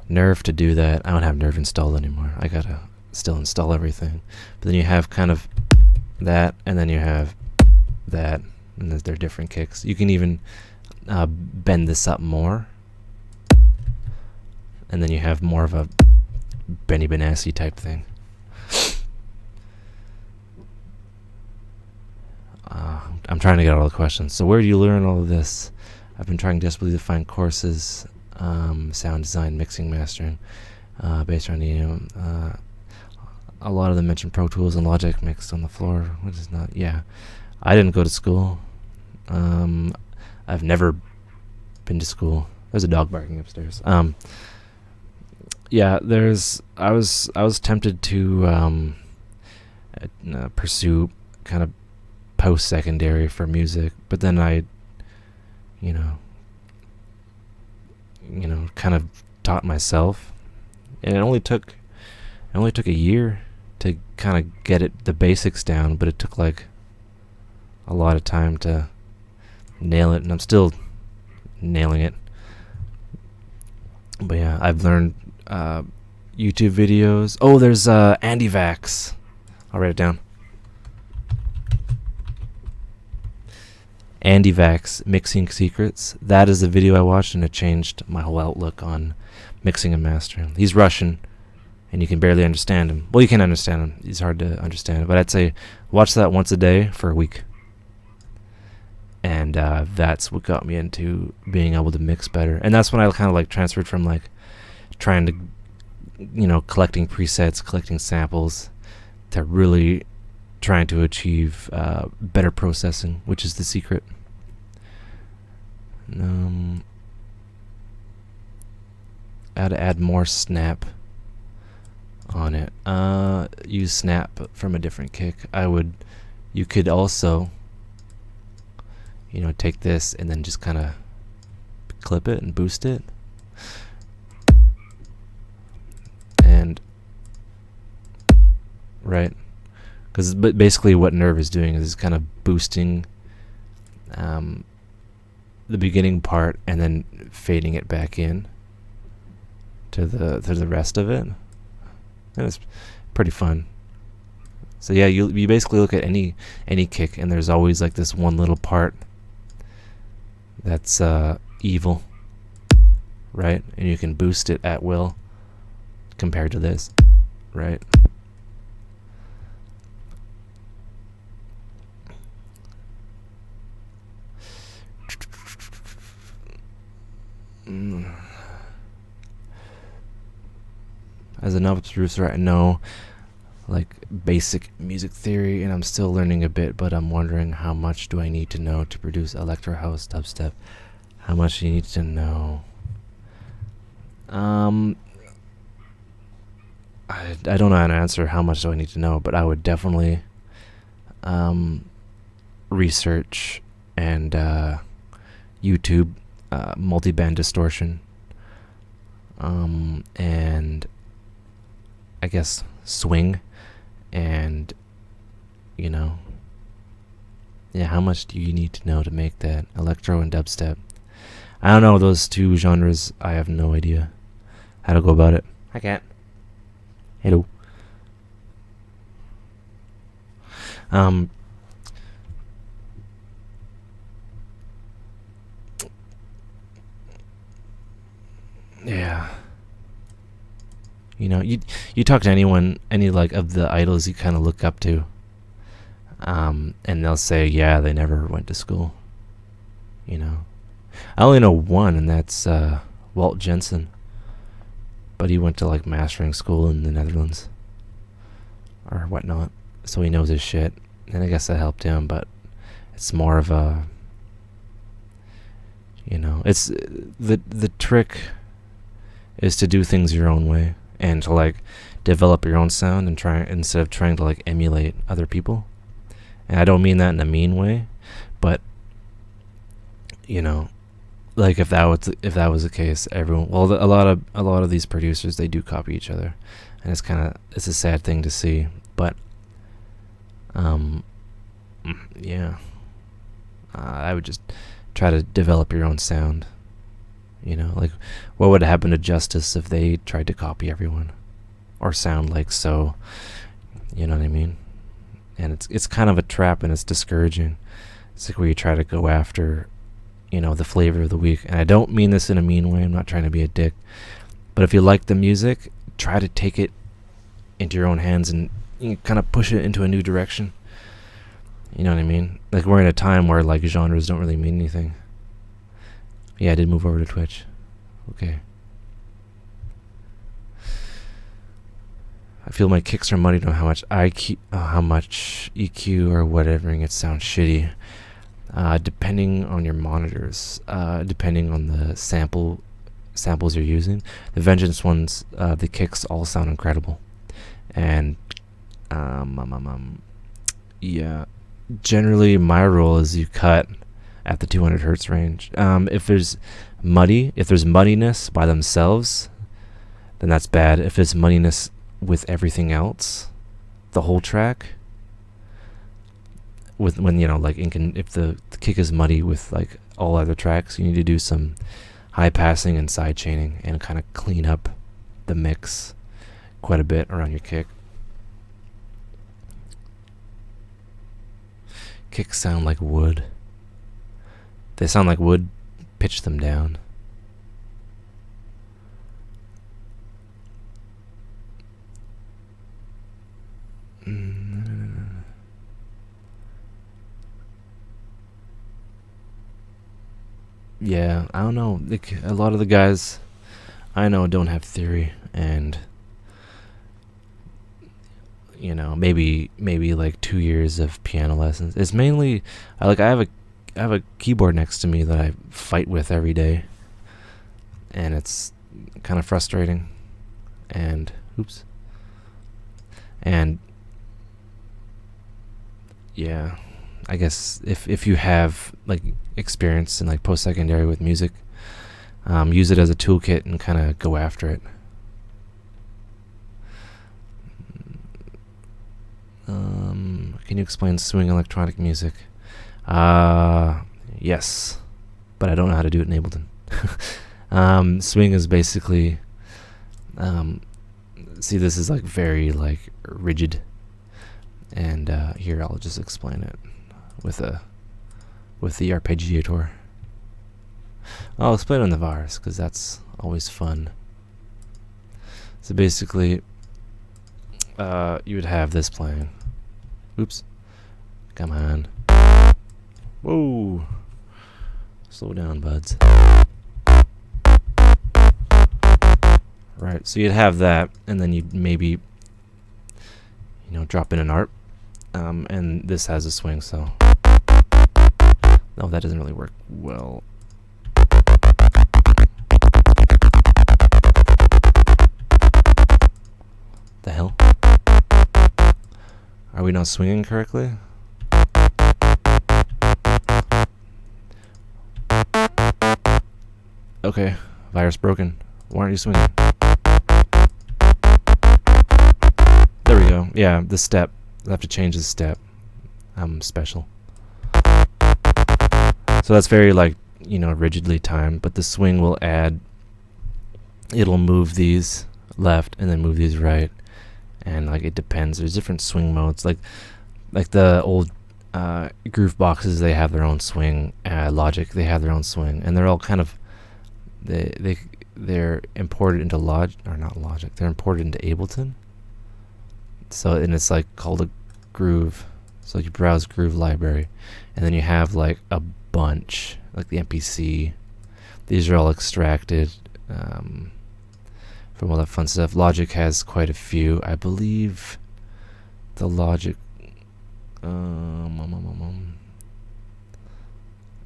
Nerve to do that. I don't have Nerve installed anymore. I gotta still install everything. But then you have kind of that, and then you have that, and they're different kicks. You can even bend this up more, and then you have more of a Benny Benassi type thing. I'm trying to get all the questions. So where do you learn all of this? I've been trying desperately to find courses, sound design, mixing, mastering, based on a lot of them mention Pro Tools and Logic mixed on the floor, which is not. Yeah, I didn't go to school. I've never been to school. There's a dog barking upstairs. Yeah, I was tempted to pursue kind of post-secondary for music, but then I, you know, kind of taught myself, and it only took a year to kind of get the basics down, but it took like a lot of time to nail it, and I'm still nailing it. But yeah, I've learned YouTube videos. Oh, there's Andy Vax. I'll write it down. Andy Vax, Mixing Secrets. That is the video I watched, and it changed my whole outlook on mixing and mastering. He's Russian, and you can barely understand him. Well, you can understand him. He's hard to understand. But I'd say watch that once a day for a week. And that's what got me into being able to mix better. And that's when I kind of like transferred from like trying to, collecting presets, collecting samples, to really trying to achieve better processing, which is the secret. How to add more snap on it. Use snap from a different kick. You could also, take this and then just kind of clip it and boost it. And, right. Because basically what Nerve is doing is kind of boosting the beginning part and then fading it back in to the rest of it. And it's pretty fun. So yeah, you basically look at any kick, and there's always like this one little part that's evil, right? And you can boost it at will compared to this, right? As a novice producer, I know like basic music theory, and I'm still learning a bit, but I'm wondering, how much do I need to know to produce electro house, dubstep? How much do you need to know? I don't know how to answer how much do I need to know, but I would definitely research and YouTube multi-band distortion, and I guess swing, and how much do you need to know to make that electro and dubstep? I don't know, those two genres, I have no idea how to go about it. I can't. Hello. Yeah. You talk to anyone, any like of the idols you kind of look up to, and they'll say, yeah, they never went to school. I only know one, and that's Walt Jensen, but he went to like mastering school in the Netherlands or whatnot, so he knows his shit, and I guess that helped him. But it's more of a, it's the trick is to do things your own way, and to like develop your own sound, and try, instead of trying to like emulate other people. And I don't mean that in a mean way, but like if that was the case, everyone, well, a lot of these producers, they do copy each other, and it's a sad thing to see. But yeah, I would just try to develop your own sound, You know, like what would happen to Justice if they tried to copy everyone or sound like so? You know what I mean? And it's kind of a trap, and it's discouraging. It's like where you try to go after, you know, the flavor of the week. And I don't mean this in a mean way. I'm not trying to be a dick. But if you like the music, try to take it into your own hands and kind of push it into a new direction. You know what I mean? Like we're in a time where like genres don't really mean anything. Yeah, I did move over to Twitch. Okay. I feel my kicks are muddied on how much EQ or whatever, and it sounds shitty. Depending on your monitors, depending on the samples you're using. The Vengeance ones, the kicks all sound incredible. And yeah, generally my rule is you cut at the 200 hertz range. If there's muddiness by themselves, then that's bad. If there's muddiness with everything else, the whole track, when you know, like if the kick is muddy with like all other tracks, you need to do some high passing and side chaining and kind of clean up the mix quite a bit around your kick. Kicks sound like wood. They sound like wood. Pitch them down. Yeah, I don't know. Like, a lot of the guys I know don't have theory, and you know, maybe like 2 years of piano lessons. It's mainly I have a keyboard next to me that I fight with every day, and it's kind of frustrating. And yeah, I guess if you have like experience in like post-secondary with music, use it as a toolkit and kind of go after it. Can you explain swing electronic music? Yes, but I don't know how to do it in Ableton. Swing is basically, see, this is like very like rigid, and here I'll just explain it with the arpeggiator. I'll explain it on the VARs because that's always fun. So basically, you would have this playing. Oops, come on. Whoa, slow down, buds. Right, so you'd have that, and then you'd maybe, drop in an ARP, and this has a swing, so. No, that doesn't really work well. The hell? Are we not swinging correctly? Okay, virus broken. Why aren't you swinging? There we go. Yeah, the step. I have to change the step. I'm special. So that's very rigidly timed, but the swing will add, it'll move these left and then move these right. And it depends. There's different swing modes. Like the old groove boxes, they have their own swing. Logic, they have their own swing, and they're all kind of they're imported into not Logic. They're imported into Ableton. So and it's called a groove. So you browse groove library, and then you have a bunch like the MPC. These are all extracted from all that fun stuff. Logic has quite a few. I believe the Logic.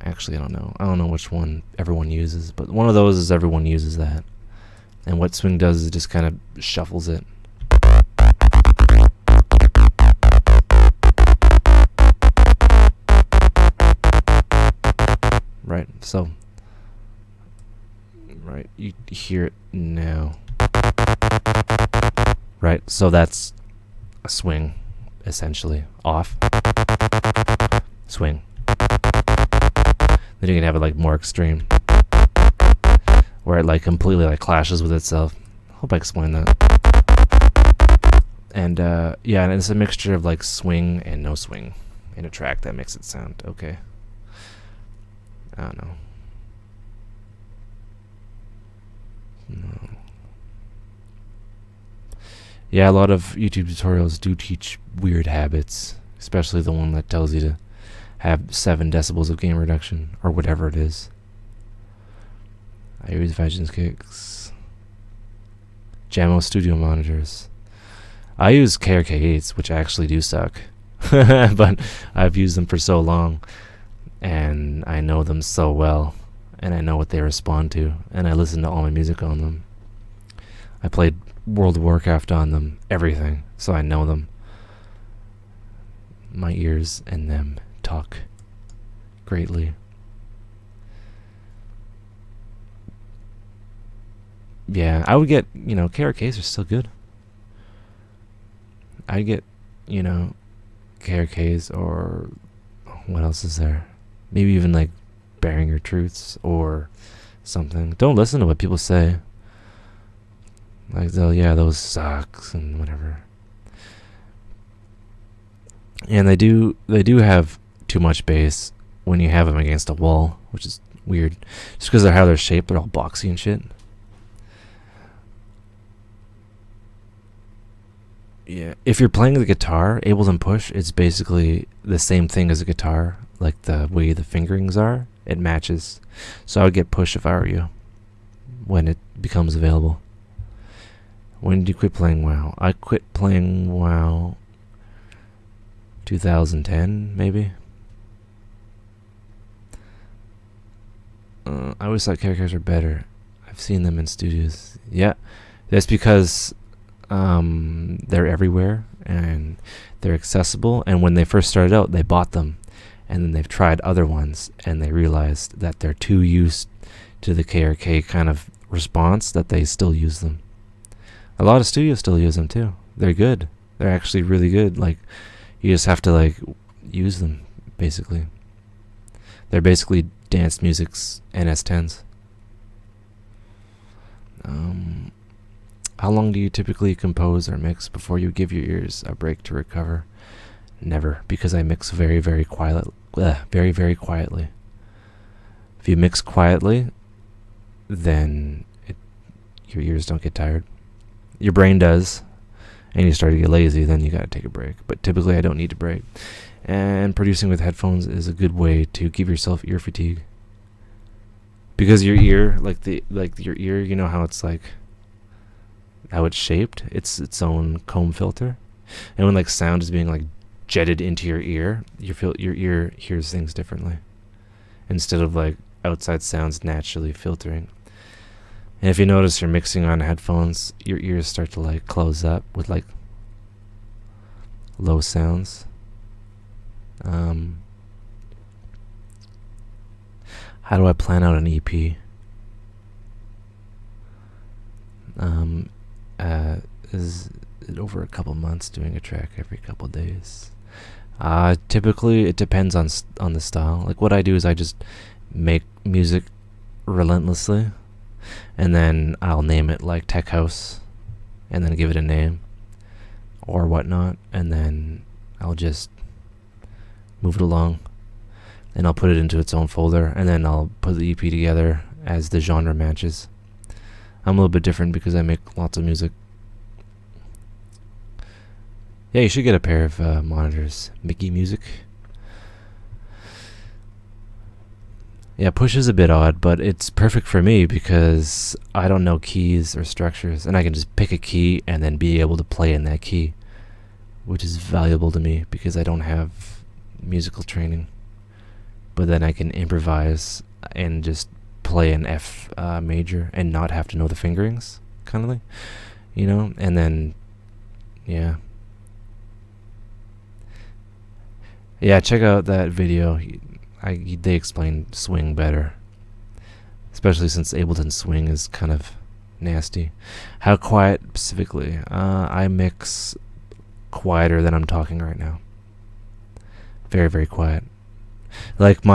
Actually, I don't know. I don't know which one everyone uses, but one of those is everyone uses that. And what Swing does is it just kind of shuffles it. Right, so. Right, you hear it now. Right, so that's a swing, essentially. Off. Swing. Then you can have it more extreme. where it like completely like clashes with itself. Hope I explained that. And yeah, and it's a mixture of like swing and no swing in a track that makes it sound okay. I don't know. No. Yeah, a lot of YouTube tutorials do teach weird habits, especially the one that tells you to have 7 decibels of gain reduction, or whatever it is. I use Visions Kicks. Jamo Studio monitors. I use KRK8s, which actually do suck. But I've used them for so long, and I know them so well, and I know what they respond to, and I listen to all my music on them. I played World of Warcraft on them, everything, so I know them. My ears and them talk greatly. Yeah, I would get, KRKs are still good. I'd get, KRKs, or what else is there? Maybe even like Beringer Truths or something. Don't listen to what people say. Like, those sucks and whatever. And they do have too much bass when you have them against a wall, which is weird. Just because of how they're shaped, they're all boxy and shit. Yeah, if you're playing the guitar, Ableton Push, it's basically the same thing as a guitar. Like the way the fingerings are, it matches. So I would get Push if I were you, when it becomes available. When did you quit playing WoW? I quit playing WoW 2010, maybe. I always thought characters were better. I've seen them in studios. Yeah, that's because they're everywhere and they're accessible. And when they first started out, they bought them, and then they've tried other ones, and they realized that they're too used to the KRK kind of response that they still use them. A lot of studios still use them too. They're good. They're actually really good. Like, you just have to like use them, basically. They're basically Dance Music's NS10s. How long do you typically compose or mix before you give your ears a break to recover? Never, because I mix very, very quietly. Very, very quietly. If you mix quietly, then your ears don't get tired. Your brain does, and you start to get lazy, then you gotta take a break. But typically I don't need to break. And producing with headphones is a good way to give yourself ear fatigue. Because your ear, your ear, you know how it's like, how it's shaped? It's its own comb filter. And when like sound is being like jetted into your ear, your ear hears things differently, instead of like outside sounds naturally filtering. And if you notice you're mixing on headphones, your ears start to like close up with like low sounds. How do I plan out an EP? Is it over a couple months, doing a track every couple days? Typically it depends on the style. Like, what I do is I just make music relentlessly, and then I'll name it like tech house, and then give it a name or whatnot, and then I'll just move it along, and I'll put it into its own folder, and then I'll put the EP together as the genre matches. I'm a little bit different because I make lots of music. Yeah, you should get a pair of monitors. Mickey Music. Yeah, Push is a bit odd, but it's perfect for me because I don't know keys or structures, and I can just pick a key and then be able to play in that key, which is valuable to me because I don't have musical training. But then I can improvise and just play an F major and not have to know the fingerings, kind of like, and then, yeah. Yeah, check out that video. They explain swing better, especially since Ableton Swing is kind of nasty. How quiet specifically? I mix quieter than I'm talking right now. Very, very quiet. Like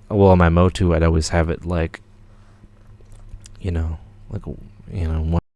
well, on my Motu, I'd always have it like, you know, like, you know,